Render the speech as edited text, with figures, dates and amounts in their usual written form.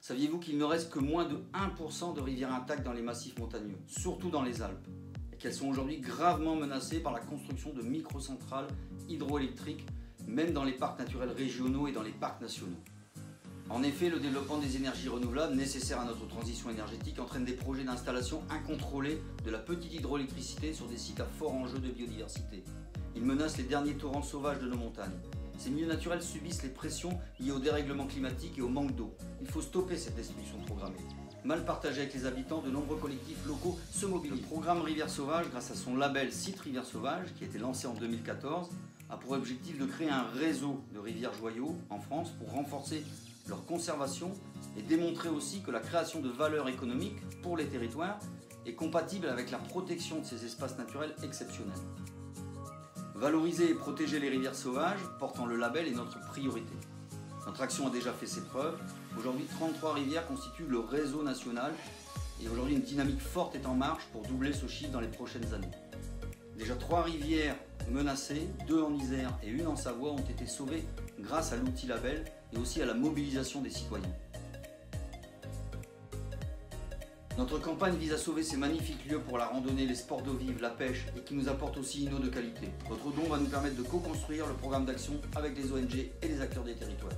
Saviez-vous qu'il ne reste que moins de 1% de rivières intactes dans les massifs montagneux, surtout dans les Alpes, et qu'elles sont aujourd'hui gravement menacées par la construction de microcentrales hydroélectriques, même dans les parcs naturels régionaux et dans les parcs nationaux. En effet, le développement des énergies renouvelables nécessaires à notre transition énergétique entraîne des projets d'installation incontrôlés de la petite hydroélectricité sur des sites à fort enjeu de biodiversité. Il menace les derniers torrents sauvages de nos montagnes. Ces milieux naturels subissent les pressions liées au dérèglement climatique et au manque d'eau. Il faut stopper cette destruction programmée. Mal partagée avec les habitants, de nombreux collectifs locaux se mobilisent. Le programme Rivières Sauvages, grâce à son label Site Rivières Sauvages, qui a été lancé en 2014, a pour objectif de créer un réseau de rivières joyaux en France pour renforcer leur conservation et démontrer aussi que la création de valeur économique pour les territoires est compatible avec la protection de ces espaces naturels exceptionnels. Valoriser et protéger les rivières sauvages portant le label est notre priorité. Notre action a déjà fait ses preuves. Aujourd'hui, 33 rivières constituent le réseau national et aujourd'hui une dynamique forte est en marche pour doubler ce chiffre dans les prochaines années. Déjà 3 rivières menacées, 2 en Isère et 1 en Savoie ont été sauvées grâce à l'outil label et aussi à la mobilisation des citoyens. Notre campagne vise à sauver ces magnifiques lieux pour la randonnée, les sports d'eau vive, la pêche et qui nous apportent aussi une eau de qualité. Votre don va nous permettre de co-construire le programme d'action avec les ONG et les acteurs des territoires.